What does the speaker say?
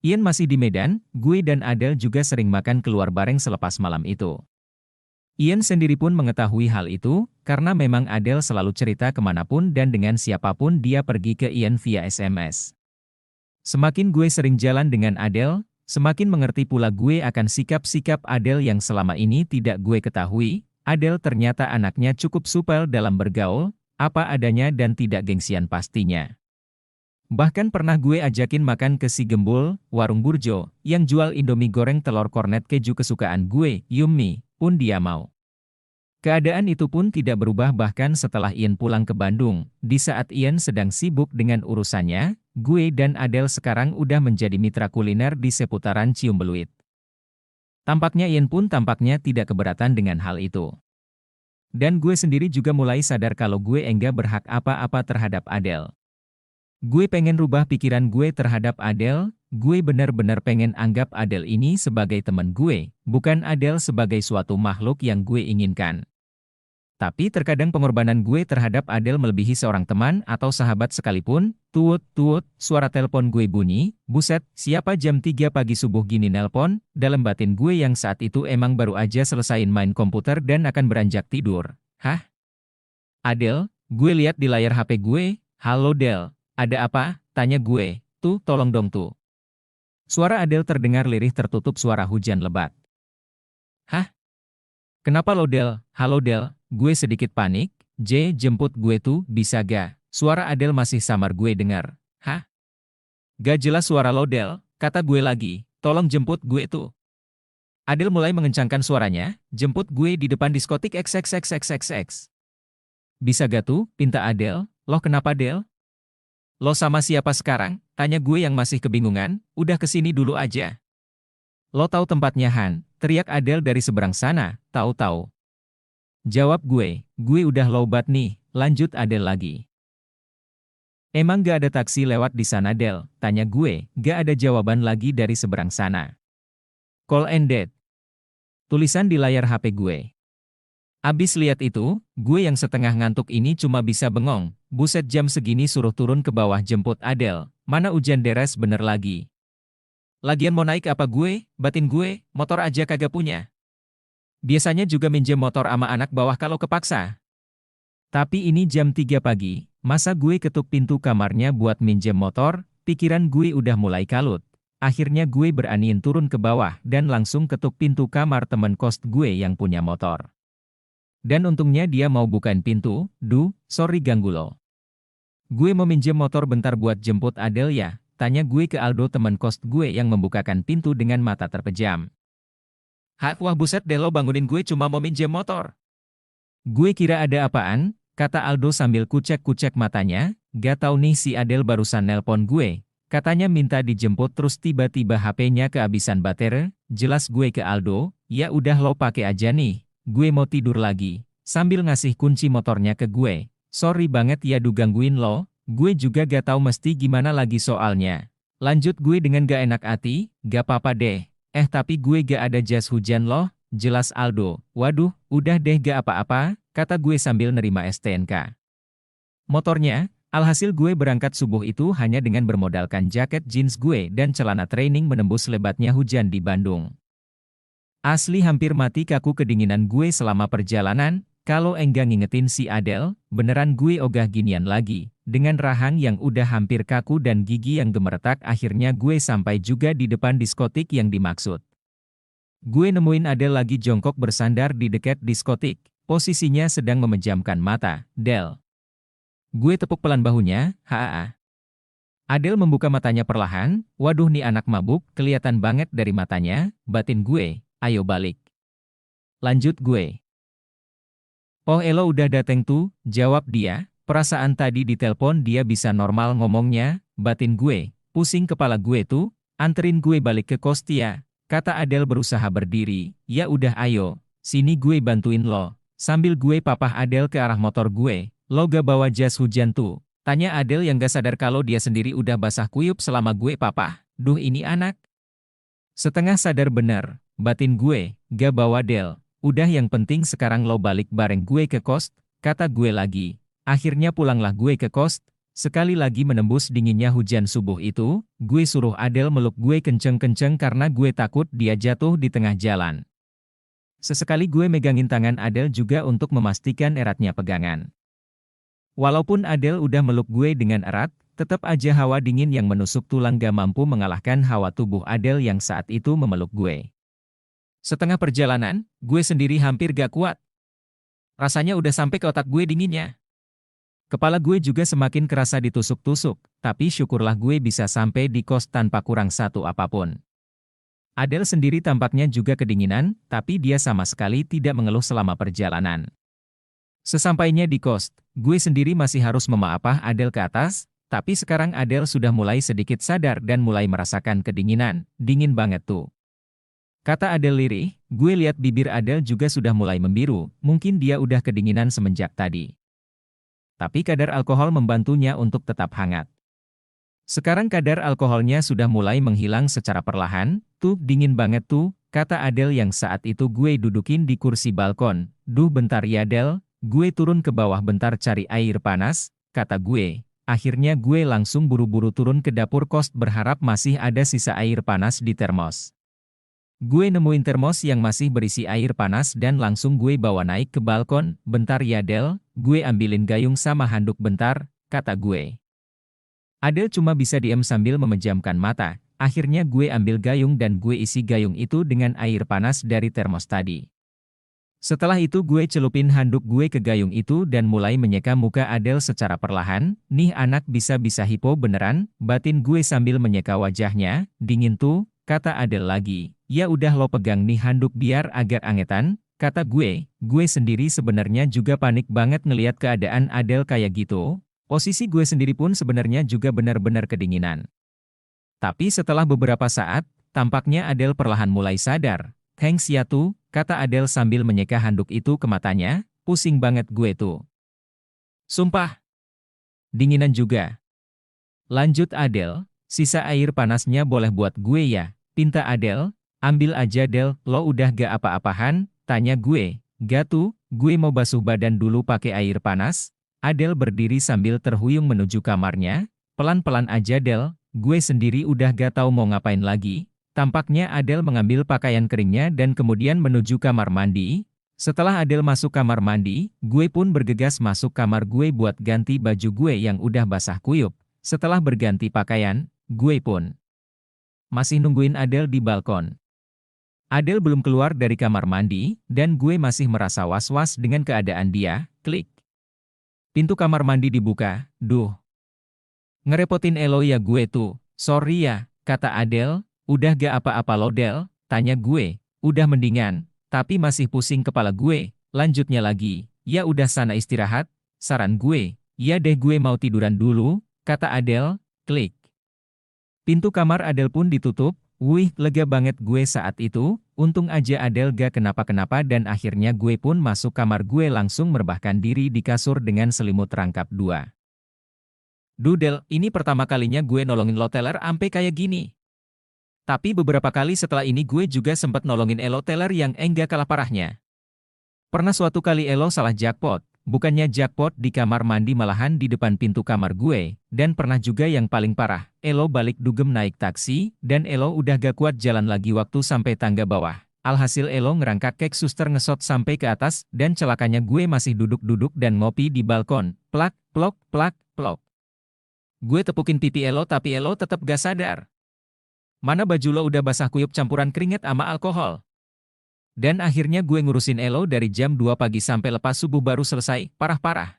Ian masih di Medan, gue dan Adele juga sering makan keluar bareng selepas malam itu. Ian sendiri pun mengetahui hal itu, karena memang Adele selalu cerita kemanapun dan dengan siapapun dia pergi ke Ian via SMS. Semakin gue sering jalan dengan Adele, semakin mengerti pula gue akan sikap-sikap Adele yang selama ini tidak gue ketahui. Adele ternyata anaknya cukup supel dalam bergaul, apa adanya dan tidak gengsian pastinya. Bahkan pernah gue ajakin makan ke si Gembul, warung Burjo, yang jual Indomie goreng telur kornet keju kesukaan gue, Yummy, pun dia mau. Keadaan itu pun tidak berubah bahkan setelah Ian pulang ke Bandung. Di saat Ian sedang sibuk dengan urusannya, gue dan Adele sekarang udah menjadi mitra kuliner di seputaran Ciumbeluit. Tampaknya Ian pun tampaknya tidak keberatan dengan hal itu. Dan gue sendiri juga mulai sadar kalau gue enggak berhak apa-apa terhadap Adele. Gue pengen rubah pikiran gue terhadap Adele, gue benar-benar pengen anggap Adele ini sebagai teman gue, bukan Adele sebagai suatu makhluk yang gue inginkan. Tapi terkadang pengorbanan gue terhadap Adele melebihi seorang teman atau sahabat sekalipun. Tuut, suara telepon gue bunyi, buset, siapa jam 3 pagi subuh gini nelpon, dalam batin gue yang saat itu emang baru aja selesain main komputer dan akan beranjak tidur. Hah? Adele, gue lihat di layar HP gue, halo Del, ada apa? Tanya gue, tuh tolong dong tuh. Suara Adele terdengar lirih tertutup suara hujan lebat. Hah? Kenapa lo Del? Halo Del, gue sedikit panik, jemput gue tuh, bisa ga? Suara Adele masih samar gue dengar. Hah? Gak jelas suara lo Del, kata gue lagi, tolong jemput gue tuh. Adele mulai mengencangkan suaranya, jemput gue di depan diskotik XXXXXX. Bisa gak tuh, pinta Adele, lo kenapa Del? Lo sama siapa sekarang? Tanya gue yang masih kebingungan, udah kesini dulu aja. Lo tahu tempatnya Han, teriak Adele dari seberang sana, tahu-tahu. Jawab gue udah lowbat nih, lanjut Adele lagi. Emang gak ada taksi lewat di sana Del, tanya gue, gak ada jawaban lagi dari seberang sana. Call ended. Tulisan di layar HP gue. Abis lihat itu, gue yang setengah ngantuk ini cuma bisa bengong, buset jam segini suruh turun ke bawah jemput Adele, mana hujan deres bener lagi. Lagian mau naik apa gue, batin gue, motor aja kagak punya. Biasanya juga minjem motor ama anak bawah kalau kepaksa. Tapi ini jam 3 pagi, masa gue ketuk pintu kamarnya buat minjem motor, pikiran gue udah mulai kalut. Akhirnya gue beraniin turun ke bawah dan langsung ketuk pintu kamar temen kos gue yang punya motor. Dan untungnya dia mau bukain pintu, sorry ganggu lo. Gue mau minjem motor bentar buat jemput Adele ya, tanya gue ke Aldo teman kos gue yang membukakan pintu dengan mata terpejam. Wah buset deh lo bangunin gue cuma mau minjem motor. Gue kira ada apaan, kata Aldo sambil kucek-kucek matanya, gak tau nih si Adele barusan nelpon gue, katanya minta dijemput terus tiba-tiba HP-nya kehabisan baterai, jelas gue ke Aldo, ya udah lo pakai aja nih, gue mau tidur lagi, sambil ngasih kunci motornya ke gue. Sorry banget ya gangguin lo, gue juga gak tahu mesti gimana lagi soalnya. Lanjut gue dengan gak enak hati, gak apa-apa deh. Tapi gue gak ada jas hujan loh, jelas Aldo. Waduh, udah deh gak apa-apa, kata gue sambil nerima STNK motornya. Alhasil gue berangkat subuh itu hanya dengan bermodalkan jaket jeans gue dan celana training menembus lebatnya hujan di Bandung. Asli hampir mati kaku kedinginan gue selama perjalanan. Kalau enggak ngingetin si Adele, beneran gue ogah ginian lagi. Dengan rahang yang udah hampir kaku dan gigi yang gemeretak akhirnya gue sampai juga di depan diskotik yang dimaksud. Gue nemuin Adele lagi jongkok bersandar di dekat diskotik, posisinya sedang memejamkan mata. Del. Gue tepuk pelan bahunya, haa. Adele membuka matanya perlahan, waduh nih anak mabuk, kelihatan banget dari matanya, batin gue, ayo balik. Lanjut gue. Oh elo udah dateng tuh, jawab dia, perasaan tadi di telepon dia bisa normal ngomongnya, batin gue, pusing kepala gue tuh, anterin gue balik ke kos Tia, kata Adele berusaha berdiri, ya udah ayo, sini gue bantuin lo, sambil gue papah Adele ke arah motor gue, lo gak bawa jas hujan tuh, tanya Adele yang gak sadar kalau dia sendiri udah basah kuyup selama gue papah, duh ini anak. Setengah sadar bener, batin gue, gak bawa Del. Udah yang penting sekarang lo balik bareng gue ke kos, kata gue lagi. Akhirnya pulanglah gue ke kos, Sekali lagi menembus dinginnya hujan subuh itu, gue suruh Adele meluk gue kenceng-kenceng karena gue takut dia jatuh di tengah jalan. Sesekali gue megangin tangan Adele juga untuk memastikan eratnya pegangan. Walaupun Adele udah meluk gue dengan erat, tetap aja hawa dingin yang menusuk tulang gak mampu mengalahkan hawa tubuh Adele yang saat itu memeluk gue. Setengah perjalanan, gue sendiri hampir gak kuat. Rasanya udah sampai ke otak gue dinginnya. Kepala gue juga semakin kerasa ditusuk-tusuk, tapi syukurlah gue bisa sampai di kos tanpa kurang satu apapun. Adele sendiri tampaknya juga kedinginan, tapi dia sama sekali tidak mengeluh selama perjalanan. Sesampainya di kos, gue sendiri masih harus memaafah Adele ke atas, tapi sekarang Adele sudah mulai sedikit sadar dan mulai merasakan kedinginan, dingin banget tuh. Kata Adele lirih, gue lihat bibir Adele juga sudah mulai membiru, mungkin dia udah kedinginan semenjak tadi. Tapi kadar alkohol membantunya untuk tetap hangat. Sekarang kadar alkoholnya sudah mulai menghilang secara perlahan, tuh dingin banget tuh, kata Adele yang saat itu gue dudukin di kursi balkon. Duh bentar ya Adele, gue turun ke bawah bentar cari air panas, kata gue. Akhirnya gue langsung buru-buru turun ke dapur kos berharap masih ada sisa air panas di termos. Gue nemuin termos yang masih berisi air panas dan langsung gue bawa naik ke balkon. Bentar ya Adele, gue ambilin gayung sama handuk bentar, kata gue. Adele cuma bisa diam sambil memejamkan mata. Akhirnya gue ambil gayung dan gue isi gayung itu dengan air panas dari termos tadi. Setelah itu gue celupin handuk gue ke gayung itu dan mulai menyeka muka Adele secara perlahan. Nih anak bisa-bisa hipo beneran, batin gue sambil menyeka wajahnya. Dingin tuh, kata Adele lagi. Ya udah lo pegang nih handuk biar agak angetan, kata gue. Gue sendiri sebenarnya juga panik banget ngeliat keadaan Adele kayak gitu. Posisi gue sendiri pun sebenarnya juga benar-benar kedinginan. Tapi setelah beberapa saat, tampaknya Adele perlahan mulai sadar. Thanks ya tuh, kata Adele sambil menyeka handuk itu ke matanya. Pusing banget gue tuh. Sumpah. Dinginan juga. Lanjut Adele, sisa air panasnya boleh buat gue ya, pinta Adele. Ambil aja Del, lo udah gak apa-apahan? Tanya gue. Gak tuh, gue mau basuh badan dulu pakai air panas. Adele berdiri sambil terhuyung menuju kamarnya. Pelan-pelan aja Del, gue sendiri udah gak tahu mau ngapain lagi. Tampaknya Adele mengambil pakaian keringnya dan kemudian menuju kamar mandi. Setelah Adele masuk kamar mandi, gue pun bergegas masuk kamar gue buat ganti baju gue yang udah basah kuyup. Setelah berganti pakaian, gue pun masih nungguin Adele di balkon. Adele belum keluar dari kamar mandi, dan gue masih merasa was-was dengan keadaan dia. Klik. Pintu kamar mandi dibuka. Duh. Ngerepotin elo ya gue tuh. Sorry ya, kata Adele. Udah gak apa-apa lo Del? Tanya gue. Udah mendingan, tapi masih pusing kepala gue. Lanjutnya lagi. Ya udah sana istirahat. Saran gue. Ya deh gue mau tiduran dulu, kata Adele. Klik. Pintu kamar Adele pun ditutup. Wih, lega banget gue saat itu, untung aja Adele gak kenapa-kenapa dan akhirnya gue pun masuk kamar gue langsung merebahkan diri di kasur dengan selimut rangkap 2. Duh Del, ini pertama kalinya gue nolongin lo teller ampe kayak gini. Tapi beberapa kali setelah ini gue juga sempat nolongin Elo teller yang enggak kalah parahnya. Pernah suatu kali Elo salah jackpot. Bukannya jackpot di kamar mandi malahan di depan pintu kamar gue, dan pernah juga yang paling parah, Elo balik dugem naik taksi, dan Elo udah gak kuat jalan lagi waktu sampai tangga bawah. Alhasil Elo ngerangkak kek suster ngesot sampai ke atas, dan celakanya gue masih duduk-duduk dan ngopi di balkon. Plak, plok, plak, plok. Gue tepukin pipi Elo tapi Elo tetap gak sadar. Mana baju lo udah basah kuyup campuran keringet sama alkohol. Dan akhirnya gue ngurusin Elo dari jam 2 pagi sampai lepas subuh baru selesai, parah-parah.